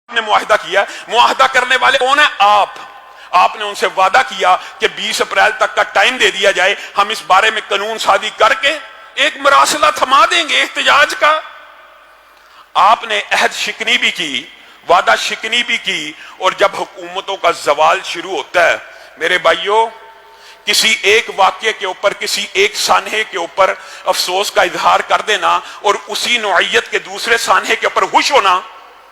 نے معاہدہ کیا، معاہدہ کرنے والے کون ہیں؟ آپ نے ان سے وعدہ کیا کہ 20 اپریل تک کا ٹائم دے دیا جائے، ہم اس بارے میں قانون سازی کر کے ایک مراسلہ تھما دیں گے احتجاج کا۔ آپ نے عہد شکنی بھی کی، وعدہ شکنی بھی کی، اور جب حکومتوں کا زوال شروع ہوتا ہے میرے بھائیوں، کسی ایک واقعے کے اوپر، کسی ایک سانحے کے اوپر افسوس کا اظہار کر دینا اور اسی نوعیت کے دوسرے سانحے کے اوپر خوش ہونا،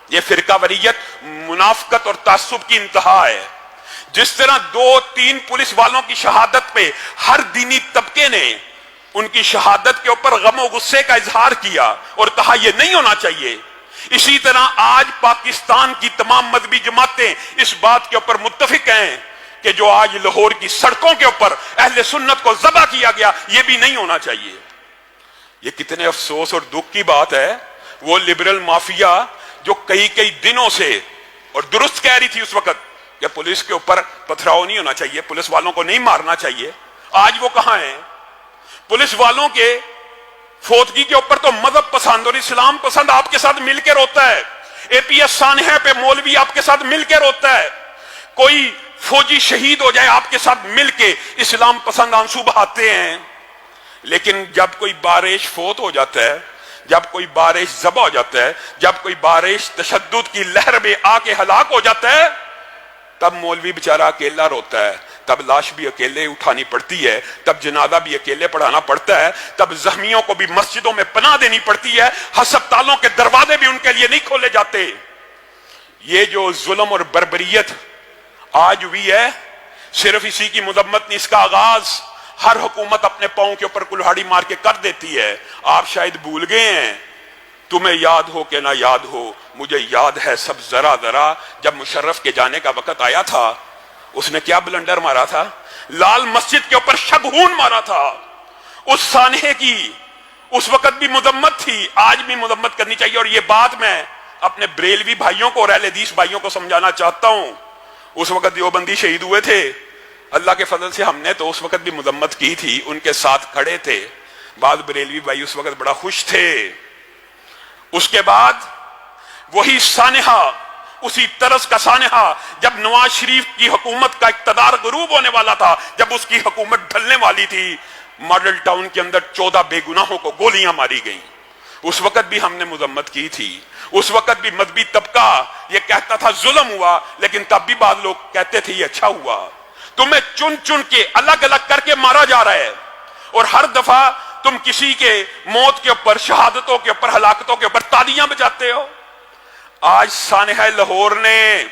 یہ فرقہ واریت، منافقت اور تعصب کی انتہا ہے۔ جس طرح 2-3 پولیس والوں کی شہادت پہ ہر دینی طبقے نے ان کی شہادت کے اوپر غم و غصے کا اظہار کیا اور کہا یہ نہیں ہونا چاہیے، اسی طرح آج پاکستان کی تمام مذہبی جماعتیں اس بات کے اوپر متفق ہیں کہ جو آج لاہور کی سڑکوں کے اوپر اہل سنت کو ذبح کیا گیا یہ بھی نہیں ہونا چاہیے۔ یہ کتنے افسوس اور دکھ کی بات ہے، وہ لبرل مافیا جو کئی دنوں سے، اور درست کہہ رہی تھی اس وقت کہ پولیس کے اوپر پتھراؤ نہیں ہونا چاہیے، پولیس والوں کو نہیں مارنا چاہیے، آج وہ کہاں ہیں؟ پولیس والوں کے فوتگی کے اوپر تو مذہب پسند اور اسلام پسند آپ کے ساتھ مل کے روتا ہے، اے پی ایس سانحے پہ مولوی آپ کے ساتھ مل کے روتا ہے، کوئی فوجی شہید ہو جائے آپ کے ساتھ مل کے اسلام پسند آنسو بہاتے ہیں، لیکن جب کوئی بارش فوت ہو جاتا ہے، جب کوئی بارش ذبح ہو جاتا ہے، جب کوئی بارش تشدد کی لہر میں آ کے ہلاک ہو جاتا ہے، تب مولوی بیچارہ اکیلا روتا ہے، تب لاش بھی اکیلے اٹھانی پڑتی ہے، تب جنازہ بھی اکیلے پڑھانا پڑتا ہے، تب زخمیوں کو بھی مسجدوں میں پناہ دینی پڑتی ہے، ہسپتالوں کے دروازے بھی ان کے لیے نہیں کھولے جاتے۔ یہ جو ظلم اور بربریت آج ہوئی ہے، صرف اسی کی مذمت نہیں، اس کا آغاز ہر حکومت اپنے پاؤں کے اوپر کلہاڑی مار کے کر دیتی ہے۔ آپ شاید بھول گئے ہیں، تمہیں یاد ہو کہ نہ یاد ہو، مجھے یاد ہے سب ذرا ذرا، جب مشرف کے جانے کا وقت آیا تھا اس نے کیا بلنڈر مارا تھا؟ لال مسجد کے اوپر شبہون مارا تھا۔ اس سانحے کی اس وقت بھی مذمت تھی، آج بھی مذمت کرنی چاہیے، اور یہ بات میں اپنے بریلوی بھائیوں کو اور اہل حدیث بھائیوں کو سمجھانا چاہتا ہوں۔ اس وقت دیوبندی شہید ہوئے تھے، اللہ کے فضل سے ہم نے تو اس وقت بھی مذمت کی تھی، ان کے ساتھ کھڑے تھے، بعض بریلوی بھائی اس وقت بڑا خوش تھے۔ اس کے بعد وہی سانحہ، اسی طرز کا سانحہ جب نواز شریف کی حکومت کا اقتدار غروب ہونے والا تھا، جب اس کی حکومت ڈھلنے والی تھی، ماڈل ٹاؤن کے اندر 14 بے گناہوں کو گولیاں ماری گئیں، اس وقت بھی ہم نے مذمت کی تھی۔ اس وقت بھی مذہبی طبقہ یہ کہتا تھا ظلم ہوا، لیکن تب بھی بعض لوگ کہتے تھے یہ اچھا ہوا۔ تمہیں چن چن کے الگ الگ کر کے مارا جا رہا ہے، اور ہر دفعہ تم کسی کے موت کے اوپر، شہادتوں کے اوپر، ہلاکتوں کے اوپر تالیاں بجاتے ہو۔ آج سانحہ لاہور نے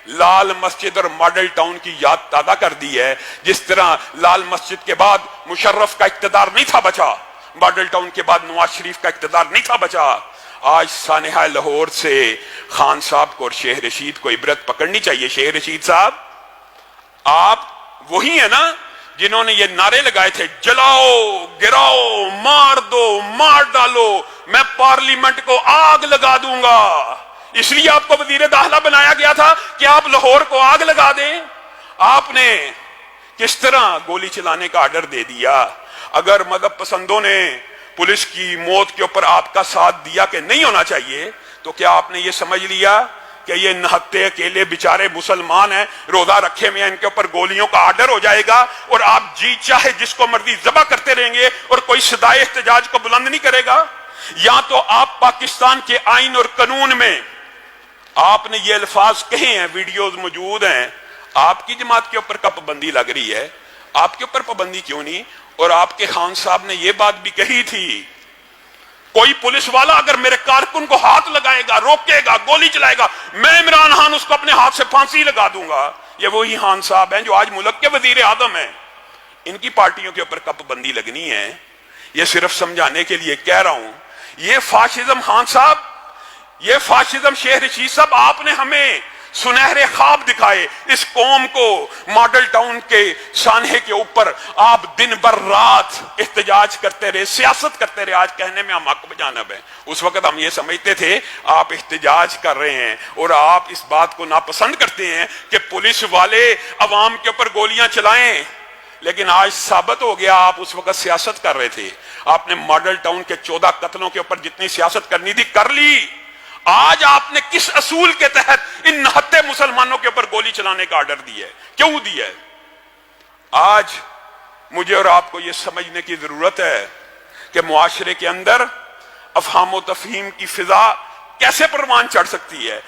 لال مسجد اور ماڈل ٹاؤن کی یاد تازہ کر دی ہے، جس طرح لال مسجد کے بعد مشرف کا اقتدار نہیں تھا بچا، ماڈل ٹاؤن کے بعد نواز شریف کا اقتدار نہیں تھا بچا۔ آج سانحہ لاہور سے خان صاحب کو اور شیخ رشید کو عبرت پکڑنی چاہیے۔ شیخ رشید صاحب، آپ وہی ہیں نا جنہوں نے یہ نعرے لگائے تھے، جلاؤ، گراؤ، مار دو، مار ڈالو، میں پارلیمنٹ کو آگ لگا دوں گا۔ اس لیے آپ کو وزیر داخلہ بنایا گیا تھا کہ آپ لاہور کو آگ لگا دیں۔ آپ نے کس طرح گولی چلانے کا آرڈر دے دیا؟ اگر مذہب پسندوں نے پولیس کی موت کے اوپر آپ کا ساتھ دیا کہ نہیں ہونا چاہیے، تو کیا آپ نے یہ سمجھ لیا کہ یہ نہتے اکیلے بیچارے مسلمان ہیں، روزہ رکھے میں ان کے اوپر گولیوں کا آرڈر ہو جائے گا اور آپ جی چاہے جس کو مرضی ذبح کرتے رہیں گے اور کوئی صدائے احتجاج کو بلند نہیں کرے گا؟ یا تو آپ پاکستان کے آئین اور قانون میں آپ نے یہ الفاظ کہے ہیں، ویڈیوز موجود ہیں، آپ کی جماعت کے اوپر کا پابندی لگ رہی ہے، آپ کے اوپر پابندی کیوں نہیں؟ اور آپ کے خان صاحب نے یہ بات بھی کہی تھی، کوئی پولیس والا اگر میرے کارکن کو ہاتھ لگائے گا، روکے گا، گولی چلائے گا، میں عمران خان اس کو اپنے ہاتھ سے پھانسی لگا دوں گا۔ یہ وہی خان صاحب ہیں جو آج ملک کے وزیر اعظم ہیں، ان کی پارٹیوں کے اوپر کا پابندی لگنی ہے۔ یہ صرف سمجھانے کے لیے کہہ رہا ہوں، یہ فاشزم خان صاحب، یہ فاشزم شیخ رشید صاحب، آپ نے ہمیں سنہرے خواب دکھائے، اس قوم کو ماڈل ٹاؤن کے سانحے کے اوپر آپ دن بھر رات احتجاج کرتے رہے، سیاست کرتے رہے۔ آج کہنے میں ہم حق بجانب ہیں، اس وقت ہم یہ سمجھتے تھے آپ احتجاج کر رہے ہیں اور آپ اس بات کو ناپسند کرتے ہیں کہ پولیس والے عوام کے اوپر گولیاں چلائیں، لیکن آج ثابت ہو گیا آپ اس وقت سیاست کر رہے تھے۔ آپ نے ماڈل ٹاؤن کے 14 قتلوں کے اوپر جتنی سیاست کرنی تھی کر لی۔ آج آپ نے کس اصول کے تحت ان نہتے مسلمانوں کے اوپر گولی چلانے کا آرڈر دیا ہے؟ کیوں دیا ہے؟ آج مجھے اور آپ کو یہ سمجھنے کی ضرورت ہے کہ معاشرے کے اندر افہام و تفہیم کی فضا کیسے پروان چڑھ سکتی ہے۔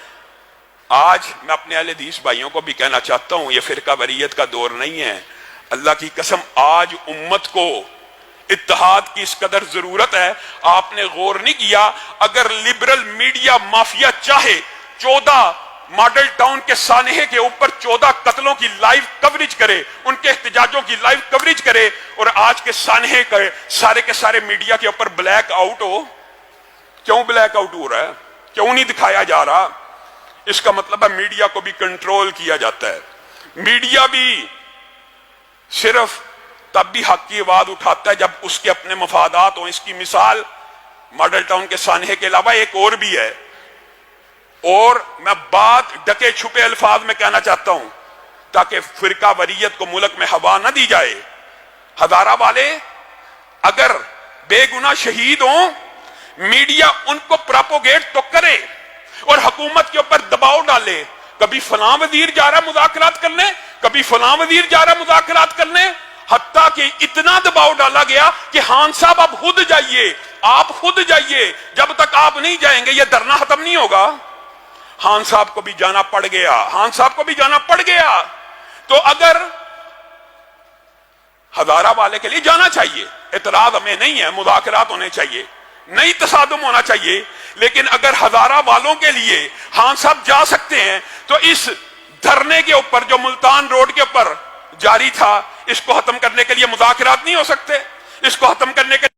آج میں اپنے اہل حدیث بھائیوں کو بھی کہنا چاہتا ہوں، یہ فرقہ واریت کا دور نہیں ہے۔ اللہ کی قسم آج امت کو اتحاد کی اس قدر ضرورت ہے، آپ نے غور نہیں کیا، اگر لبرل میڈیا مافیا چاہے 14 ماڈل ٹاؤن کے سانحے کے اوپر 14 قتلوں کی لائیو کوریج کرے، ان کے احتجاجوں کی لائیو کوریج کرے، اور آج کے سانحے کے سارے میڈیا کے اوپر بلیک آؤٹ ہو، کیوں بلیک آؤٹ ہو رہا ہے؟ کیوں نہیں دکھایا جا رہا؟ اس کا مطلب ہے میڈیا کو بھی کنٹرول کیا جاتا ہے۔ میڈیا بھی صرف تب بھی حق کی آواز اٹھاتا ہے جب اس کے اپنے مفادات ہوں۔ اس کی مثال ماڈل ٹاؤن کے سانحے کے علاوہ ایک اور بھی ہے، اور میں بات ڈکے چھپے الفاظ میں کہنا چاہتا ہوں تاکہ فرقہ واریت کو ملک میں ہوا نہ دی جائے۔ ہزارہ والے اگر بے گناہ شہید ہوں، میڈیا ان کو پراپوگیٹ تو کرے اور حکومت کے اوپر دباؤ ڈالے، کبھی فلاں وزیر جا رہا مذاکرات کرنے، کبھی فلاں وزیر جا رہا مذاکرات کرنے، حتیٰ کہ اتنا دباؤ ڈالا گیا کہ خان صاحب اب خود جائیے، آپ خود جائیے، جب تک آپ نہیں جائیں گے یہ دھرنا ختم نہیں ہوگا۔ خان صاحب کو بھی جانا پڑ گیا، خان صاحب کو بھی جانا پڑ گیا۔ تو اگر ہزارہ والے کے لیے جانا چاہیے، اعتراض ہمیں نہیں ہے، مذاکرات ہونے چاہیے، نہیں تصادم ہونا چاہیے، لیکن اگر ہزارہ والوں کے لیے خان صاحب جا سکتے ہیں تو اس دھرنے کے اوپر جو ملتان روڈ کے اوپر جاری تھا، اس کو ختم کرنے کے لیے مذاکرات نہیں ہو سکتے؟ اس کو ختم کرنے کے